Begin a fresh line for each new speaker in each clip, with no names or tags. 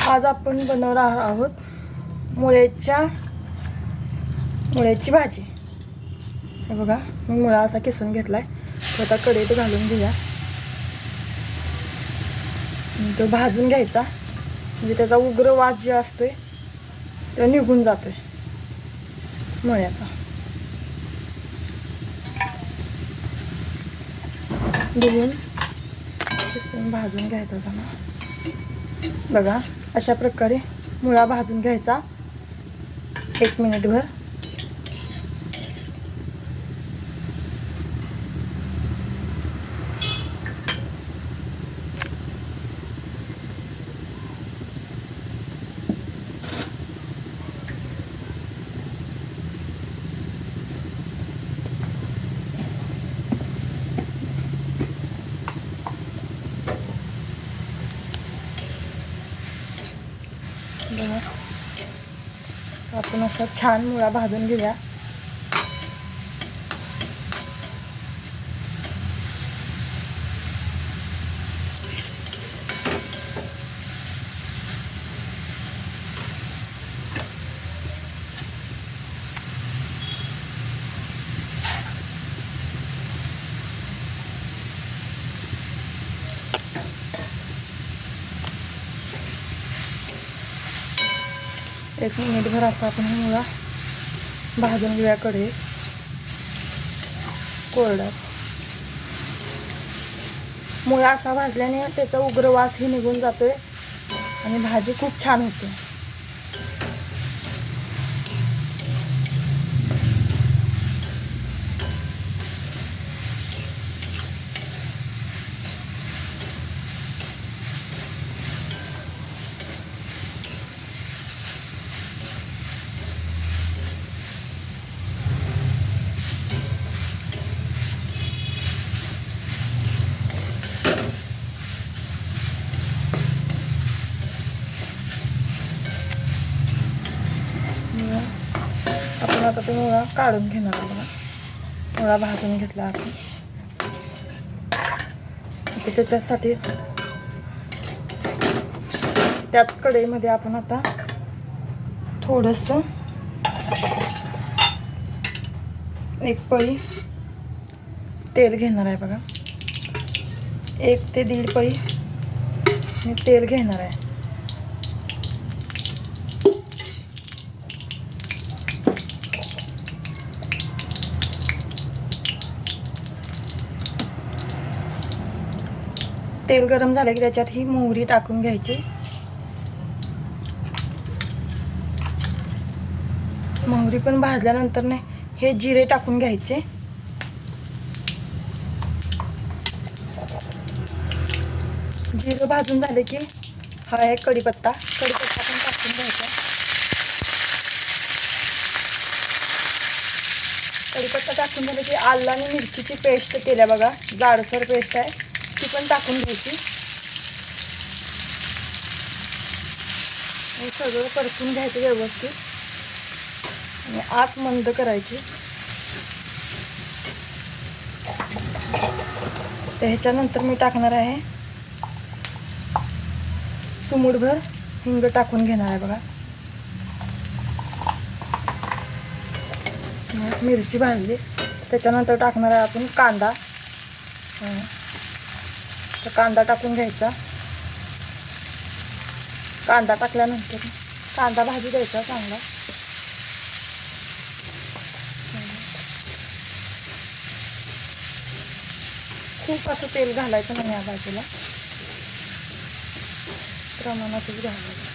आज आपण बनवणार आहोत मुळ्याची भाजी। हे बघा, मी मुळा असा किसून घेतलाय, तो आता कढईत घालून घेऊया। तो भाजून घ्यायचा, म्हणजे त्याचा उग्र वास जे असतोय तो निघून जातोय मुळ्याचा। धुवून किसून भाजून घ्यायचा चांगला। बघा, अशा प्रकारे मुळा भाजून घ्यायचा 1 मिनिटभर। आपण असा छान मुळा भाजून घेऊया। एक मिनिटभर असा आपण मुळा भाजून घेऊया कढईत कोरड्यात। मुळा असा भाजल्याने त्याचा उग्र वासही निघून जातोय आणि भाजी खूप छान होते। आपण आता तो मुळा काढून घेणार आहोत। मुळा भाजून घेतला आपण, त्याच्यासाठी त्याच कढईमध्ये आपण आता थोडंसं 1 पळी तेल घेणार आहे। बघा, 1 ते 1.5 पळी मी तेल घेणार आहे। तेल गरम झालं की त्याच्यात ही मोहरी टाकून घ्यायची। मोहरी पण भाजल्यानंतर ने हे जिरे टाकून घ्यायचे। जिरे भाजून झाले की हा आहे कढीपत्ता पण टाकून घ्यायचा। कढीपत्ता टाकून झाले की आलं आणि मिरचीची पेस्ट केल्या बघा, जाडसर पेस्ट आहे, ती पण टाकून घ्यायची आणि सगळं परतून घ्यायचं व्यवस्थित आणि आत मंद करायची। ह्याच्यानंतर मी टाकणार आहे चिमूटभर हिंग टाकून घेणार आहे। बघा, मिरची भाजली, त्याच्यानंतर टाकणार आहे आपण कांदा। तर कांदा टाकून घ्यायचा। कांदा टाकल्यानंतर कांदा भाजी द्यायचा चांगला। खूप असं तेल घालायचं नाही या भाजीला, प्रमाणातच घालायचं।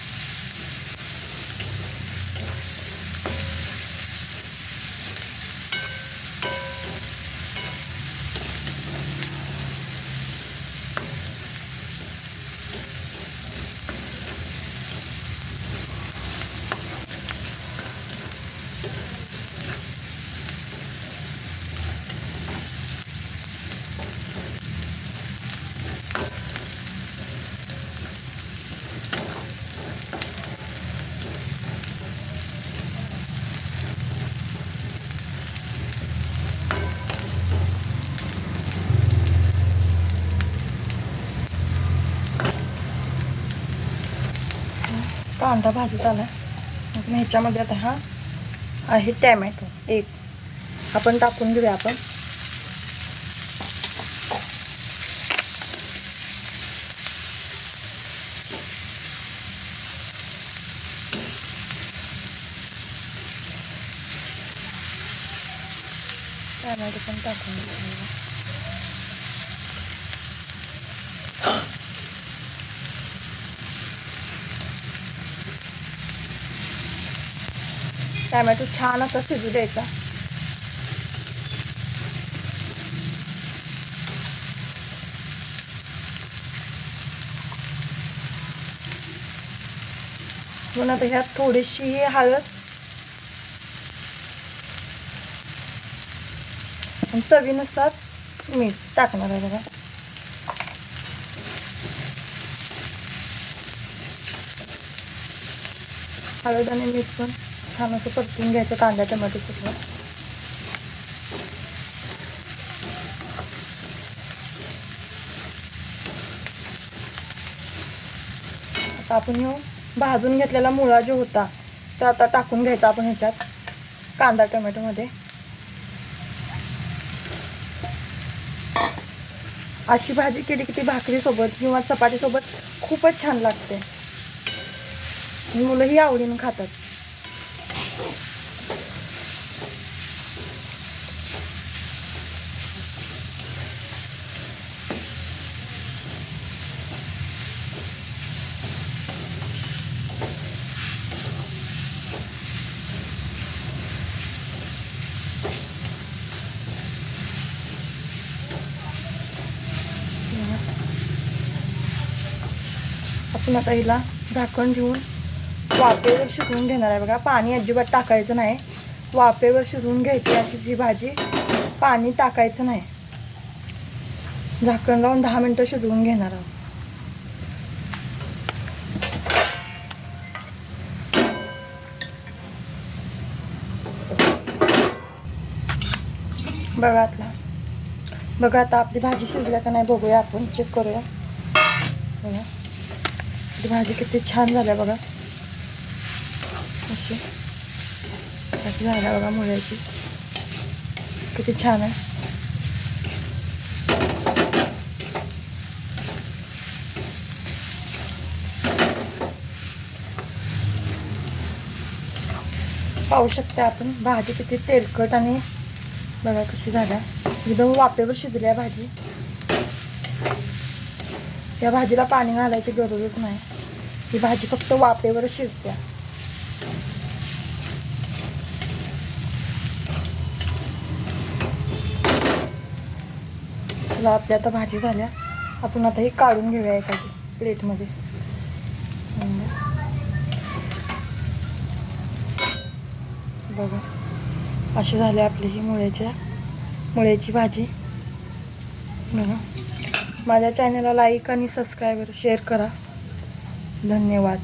कांदा भाजत आला. ह्याच्यामध्ये आता हा आहे टॅमॅटो एक आपण टाकून घेऊया. आपण टॅमॅटो पण टाकून घेऊया. टॅमॅटो छान असा शिजू द्यायचा. म्हणून आता ह्यात थोडीशी हळद आणि चवीनुसार मीठ टाकणार आहे बघा. हळद आणि मीठ पण छान असं परतून घ्यायचं कांदा टोमॅटो सुद्धा. आता आपण ह्यो भाजून घेतलेला मुळा जो होता तो आता टाकून घ्यायचा आपण ह्याच्यात कांदा टोमॅटोमध्ये. अशी भाजी केली की ती भाकरीसोबत किंवा चपातीसोबत खूपच छान लागते. मुलंही आवडीनं खातात. आपण आता हिला झाकण घेऊन वाफेवर शिजवून घेणार आहे बघा. पाणी अजिबात टाकायचं नाही. वाफेवर शिजवून घ्यायची अशी ही भाजी. पाणी टाकायचं नाही. झाकण लावून 10 मिनिटं शिजवून घेणार आहोत. बघा आता आपली भाजी शिजल्या का नाही बघूया आपण. चेक करूया. बघा भाजी किती छान झाल्या बघा. अशी झाल्या बघा मुळ्याची. किती छान आहे. पाहू शकता आपण भाजी किती तेलकट आणि बघा कशी झाल्या. एकदम वाफेवर शिजली आहे भाजी. या भाजीला पाणी घालायची गरजच नाही. ही भाजी फक्त वाफेवर शिजते. आपल्या आता भाजी झाल्या. आपण आता ही काढून घेऊया एका प्लेटमध्ये. बघा अशी झाली आपली ही मुळ्याची भाजी. बघा माझ्या चॅनलला लाईक आणि सबस्क्राईब शेअर करा. धन्यवाद.